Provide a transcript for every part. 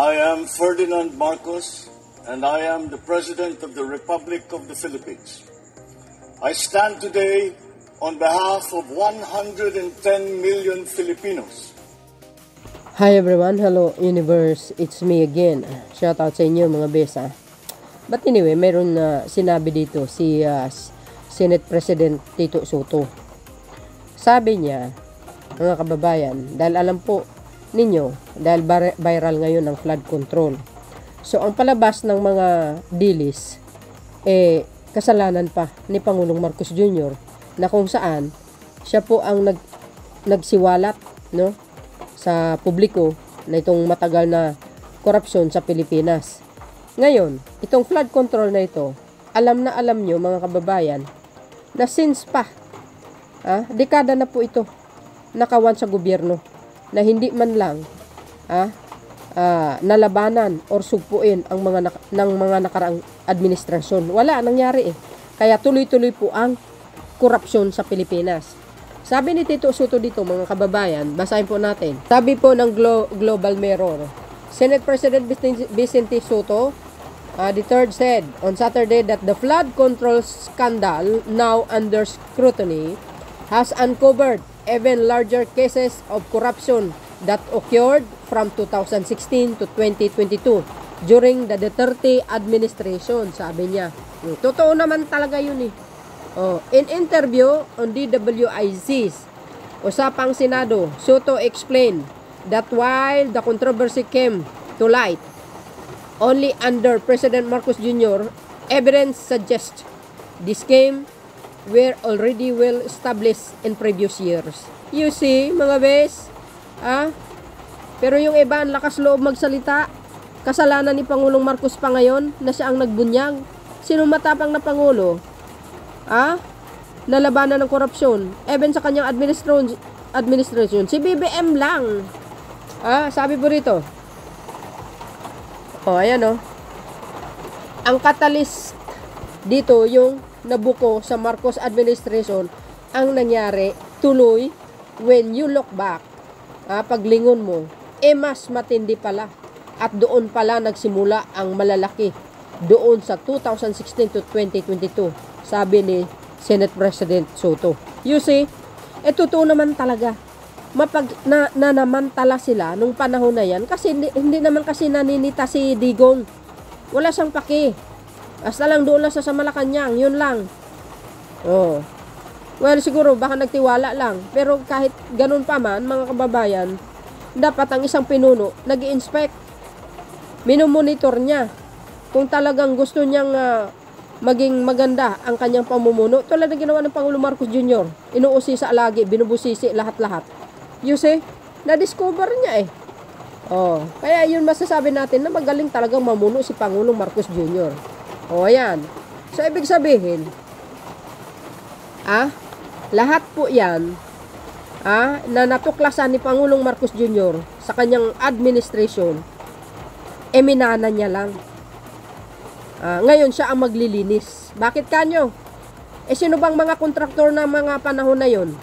I am Ferdinand Marcos, and I am the President of the Republic of the Philippines. I stand today on behalf of 110 million Filipinos. Hi everyone, hello universe, it's me again. Shout out sa inyo mga besa. But anyway, meron na sinabi dito si Senate President Tito Soto. Sabi niya, mga kababayan, dahil alam po ninyo, dahil viral ngayon ang flood control. So, ang palabas ng mga dilis, kasalanan pa ni Pangulong Marcos Jr. na kung saan siya po ang nagsiwalat, no, sa publiko na itong matagal na korupsyon sa Pilipinas. Ngayon, itong flood control na ito, alam na alam nyo mga kababayan, na since pa, dekada na po ito, nakawan sa gobyerno, na hindi man lang nalabanan or sugpuin ang mga nakaraang administrasyon. Wala, nangyari Kaya tuloy-tuloy po ang korupsyon sa Pilipinas. Sabi ni Tito Soto dito, mga kababayan, basahin po natin. Sabi po ng Global Mirror, Senate President Vicente Soto, the third said on Saturday that the flood control scandal now under scrutiny has uncovered even larger cases of corruption that occurred from 2016 to 2022 during the Duterte administration, sabi niya. Totoo naman talaga yun In interview on DWIC's Usapang Senado, Soto explained that while the controversy came to light only under President Marcos Jr., evidence suggests this scheme were already well established in previous years. You see, mga bes, pero yung iba ang lakas loob magsalita. Kasalanan ni Pangulong Marcos pa ngayon na siya ang nagbunyag. Sino matapang na Pangulo? Nalabanan ng korupsyon. Even sa kanyang administration, si BBM lang. Sabi po rito. Ayan Ang catalyst dito yung nabuko sa Marcos administration, ang nangyari tuloy when you look back, paglingon mo, mas matindi pala. At doon pala nagsimula ang malalaki. Doon sa 2016 to 2022, sabi ni Senate President Soto. You see, totoo naman talaga. Nanamantala sila nung panahon na yan kasi hindi naman kasi naninita si Digong. Wala siyang paki. Basta lang doon lang sa Malacanang, yun lang. Well, siguro baka nagtiwala lang. Pero kahit ganun pa man, mga kababayan, dapat ang isang pinuno nag-i-inspect. Minomonitor niya kung talagang gusto niyang maging maganda ang kanyang pamumuno. Tulad ng ginawa ng Pangulo Marcos Jr. Inuusi sa alagi, binubusisi lahat-lahat. You see, na-discover niya Kaya yun masasabi natin na magaling talagang mamuno si Pangulong Marcos Jr. Ayan. So, ibig sabihin, lahat po yan, na natuklasan ni Pangulong Marcos Jr. sa kanyang administration, minana niya lang. Ngayon siya ang maglilinis. Bakit kanyo? Sino bang mga kontraktor na mga panahon na yon?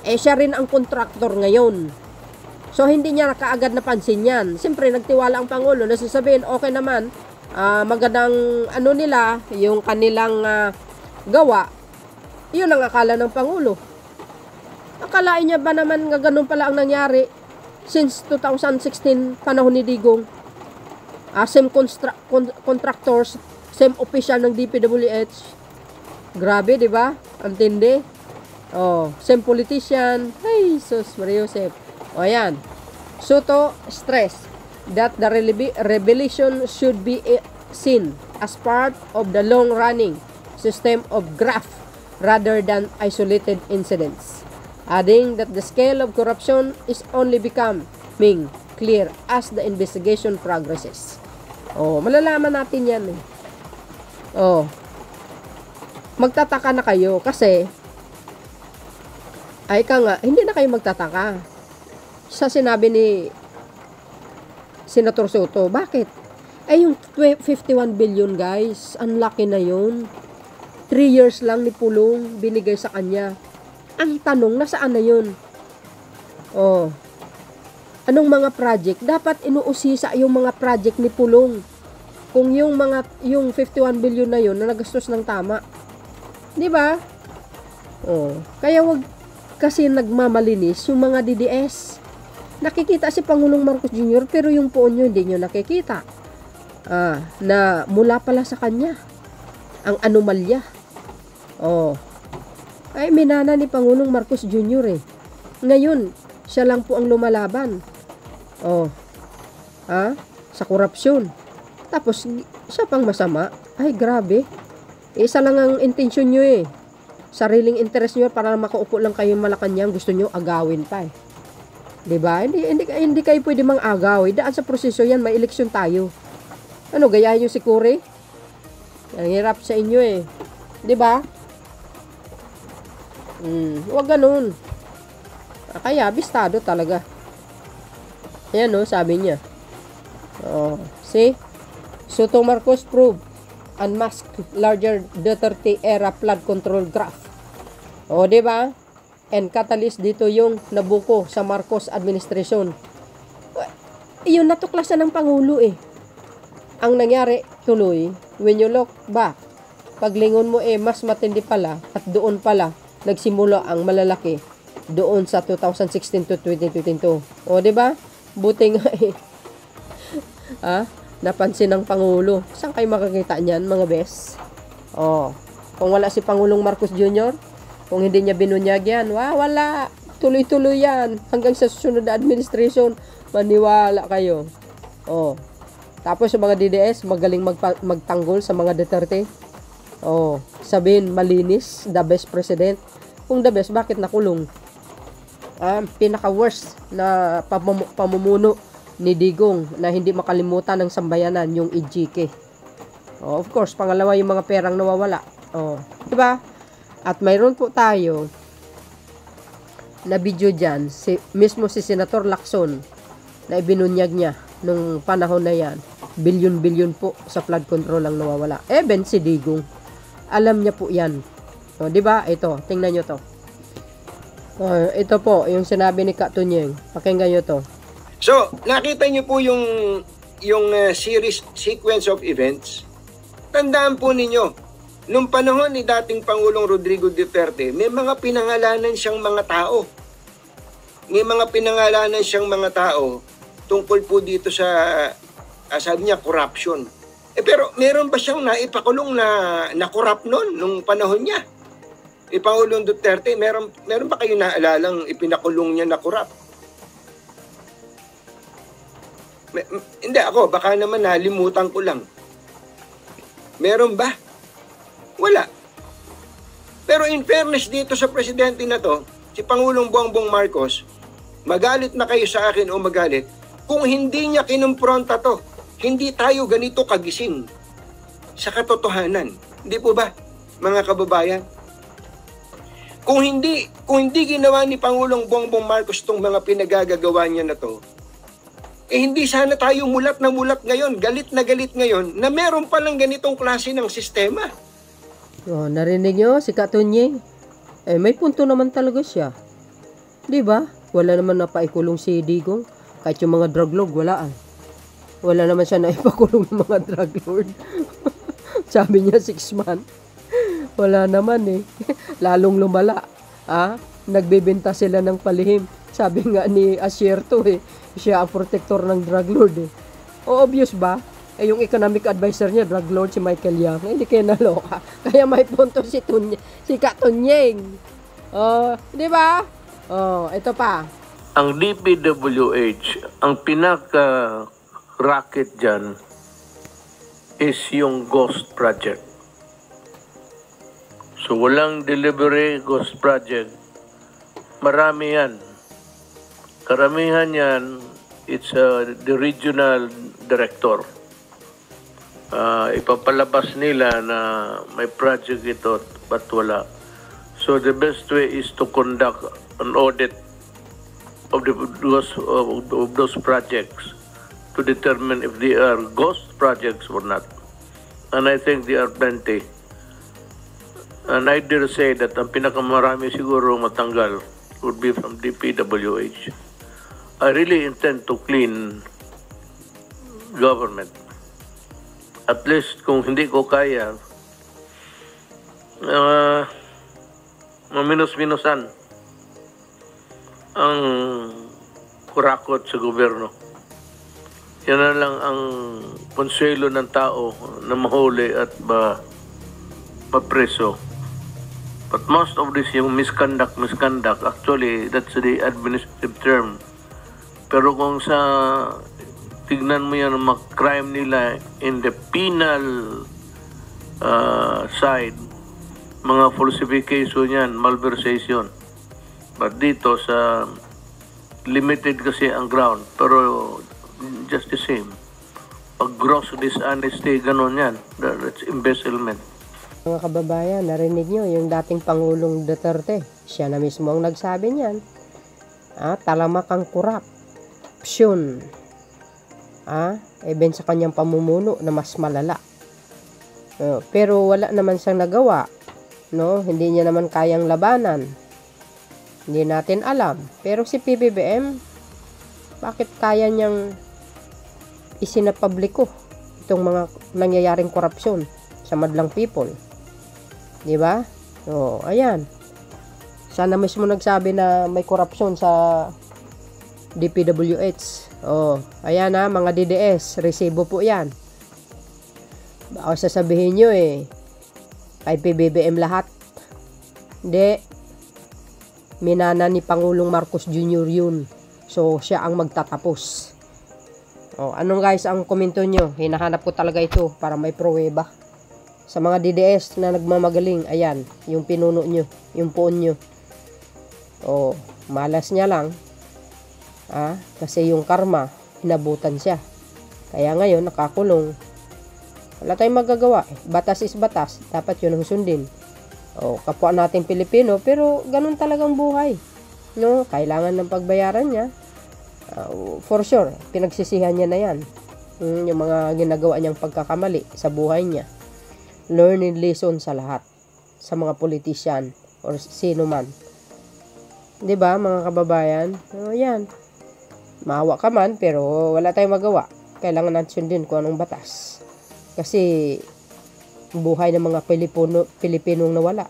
Siya rin ang kontraktor ngayon. So, hindi niya kaagad napansin yan. Siyempre, nagtiwala ang Pangulo na sasabihin, okay naman, magandang nila, yung kanilang gawa, yun ang akala ng Pangulo. Akalain niya ba naman nga ganun pala ang nangyari since 2016, panahon ni Digong? Same contractors, same official ng DPWH. Grabe, di ba? Ang tindi. Same politician. Hey, sus, Maria Joseph. Ayan. Soto stress that the revelation should be seen as part of the long-running system of graft rather than isolated incidents. Adding that the scale of corruption is only becoming clear as the investigation progresses. Malalaman natin yan magtataka na kayo kasi hindi na kayo magtataka sa sinabi ni Senator Soto. Bakit? Yung 51 billion guys, ang laki na yun. 3 years lang ni Pulong binigay sa kanya. Ang tanong, nasaan na yun? Anong mga project? Dapat inuusisa yung mga project ni Pulong. Kung yung 51 billion na yun na nagastos ng tama. Di ba? Oh, kaya wag kasi nagmamalinis yung mga DDS. Nakikita si Pangulong Marcos Jr. pero yung poon nyo hindi nyo nakikita. Na mula pala sa kanya ang anomalya. Oh. Ay minana ni Pangulong Marcos Jr. Ngayon, siya lang po ang lumalaban. Oh. Sa korupsyon. Tapos siya pang masama. Ay grabe. Isa lang ang intensyon nyo sariling interest nyo para makaupo lang kayo Malacanang, gusto nyo agawin pa diba? Hindi kayo pwede mang agaw daan sa proseso yan, may eleksyon tayo. Ano, gayahin nyo si Cory? Ang hirap sa inyo diba? Huwag ganun. Kaya bistado talaga. Ayan sabi niya. See? Soto Marcos prove unmask larger Duterte era flood control graph. Di ba? And catalyst dito yung nabuko sa Marcos administration. Iyon natuklasan ng Pangulo Ang nangyari tuloy, when you look back, paglingon mo mas matindi pala at doon pala nagsimula ang malalaki doon sa 2016 to 2022. Di ba? Buti nga napansin ng Pangulo. Saan kayo makakita niyan, mga bes? Kung wala si Pangulong Marcos Jr., kung hindi niya binunyag yan, wala. Tuloy-tuloy yan. Hanggang sa susunod na administration, maniwala kayo. Tapos sa mga DDS, magaling magtanggol sa mga Duterte. Sabihin, malinis, the best president. Kung the best, bakit nakulong? Pinaka-worst na pamumuno ni Digong na hindi makalimutan ng sambayanan, yung EJK. Of course, pangalawa yung mga perang nawawala. Diba? At mayroon po tayo na video dyan, mismo si Senator Lacson na ibinunyag niya nung panahon na yan. Bilyon-bilyon po sa flood control ang nawawala. Ben si Digong. Alam niya po yan. Diba? Ito, tingnan nyo to. Ito po, yung sinabi ni Katunyeng. Pakinggan nyo to. So, nakita niyo po yung sequence of events. Tandaan po ninyo, nung panahon ni dating Pangulong Rodrigo Duterte, may mga pinangalanan siyang mga tao. May mga pinangalanan siyang mga tao tungkol po dito sa, sabi niya, corruption. Pero meron ba siyang naipakulong na corrupt noon, nung panahon niya? Pangulong Duterte, meron ba kayo naalalang ipinakulong niya na corrupt? Hindi ako, baka naman nalimutan ko lang. Meron ba? Wala. Pero in fairness dito sa presidente na to, si Pangulong Bongbong Marcos, magalit na kayo sa akin o magalit, kung hindi niya kinumpronta to, hindi tayo ganito kagising sa katotohanan. Hindi po ba, mga kababayan? Kung hindi ginawa ni Pangulong Bongbong Marcos tong mga pinagagagawa niya na to, hindi sana tayo mulat na mulat ngayon, galit na galit ngayon, na meron palang ganitong klase ng sistema. Narinig nyo si Katunyeng? May punto naman talaga siya. Diba? Wala naman napaikulong si Digong. Kahit yung mga drug lord, wala. Wala naman siya naipakulong ng mga drug lord. Sabi niya 6 months. Wala naman Lalong lumala. Nagbebenta sila ng palihim. Sabi nga ni Asierto siya ang protector ng drug lord obvious ba? Yung economic advisor niya, drug lord si Michael Yang. Hindi kayo naloka. Kaya may punto si Katunyeng. Di ba? Ito pa. Ang DPWH, ang pinaka-racket dyan is yung ghost project. So walang delivery ghost project. Marami yan. Karamihan yan, it's the regional director. Ipapalabas nila na may project ito, but wala. So the best way is to conduct an audit of those projects to determine if they are ghost projects or not. And I think they are plenty. And I dare say that ang pinakamarami siguro matanggal would be from DPWH. I really intend to clean government. At least kung hindi ko kaya, maminus-minusan ang kurakot sa gobyerno. Yan na lang ang konselo ng tao na mahuli at mapreso. But most of this, yung misconduct, actually, that's the administrative term. Pero kung sa tignan mo yan ang mga crime nila in the penal side, mga falsification yan, malversation. But dito sa limited kasi ang ground, pero just the same. Pag gross dishonesty, ganon yan. That's embezzlement. Mga kababayan, narinig nyo yung dating Pangulong Duterte. Siya na mismo ang nagsabi niyan. Talamak ang korupsyon. Even sa kanyang pamumuno na mas malala. Pero wala naman siyang nagawa. No? Hindi niya naman kayang labanan. Hindi natin alam. Pero si PBBM, bakit kaya niyang isinapubliko itong mga nangyayaring korupsyon sa madlang people? Diba? So, ayan. Sana mismo nagsabi na may korupsyon sa DPWH. Ayan mga DDS. Resibo po yan. Baka sasabihin nyo kay PBBM lahat. Hindi. Minana ni Pangulong Marcos Jr. yun. So, siya ang magtatapos. Anong guys ang komento nyo? Hinahanap ko talaga ito para may pruweba. Sa mga DDS na nagmamagaling, ayan, yung pinuno nyo, yung puon nyo. Malas niya lang. Kasi yung karma, inabutan siya. Kaya ngayon, nakakulong. Wala tayong magagawa. Batas is batas. Dapat yun ang sundin. Kapwa natin Pilipino, pero ganun talagang buhay. No? Kailangan ng pagbayaran niya. For sure, pinagsisihan niya na yan. Yung mga ginagawa niyang pagkakamali sa buhay niya. Learning lesson sa lahat. Sa mga politician or sino man. Diba mga kababayan? Yan. Maawa ka man, pero wala tayong magawa. Kailangan natin sundin kung anong batas. Kasi buhay ng mga Pilipinong nawala.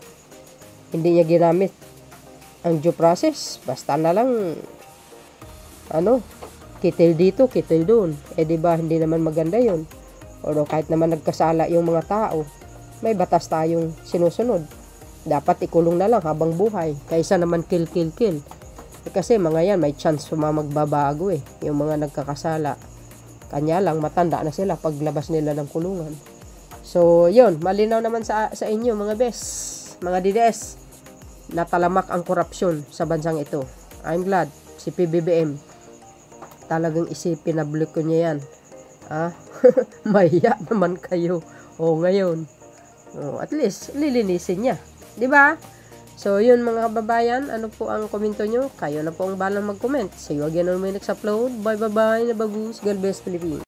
Hindi niya ginamit ang due process. Basta na lang kitil dito, kitil doon. Diba, hindi naman maganda yun. O kahit naman nagkasala yung mga tao, may batas tayong sinusunod. Dapat ikulong na lang habang buhay. Kaysa naman kill. Kasi mga yan, may chance magbabago yung mga nagkakasala. Kanya lang, matanda na sila paglabas nila ng kulungan. So, yun, malinaw naman sa inyo mga bes, mga DDS, natalamak ang korupsyon sa bansang ito. I'm glad, si PBBM, talagang isipin na ko niya yan. Mahiya naman kayo. Ngayon. At least, lilinisin niya. Diba? So, yun mga kababayan, ano po ang komento nyo? Kayo na po ang balang mag-comment. See you again on my next upload. Bye. Nabagus. God bless Philippines.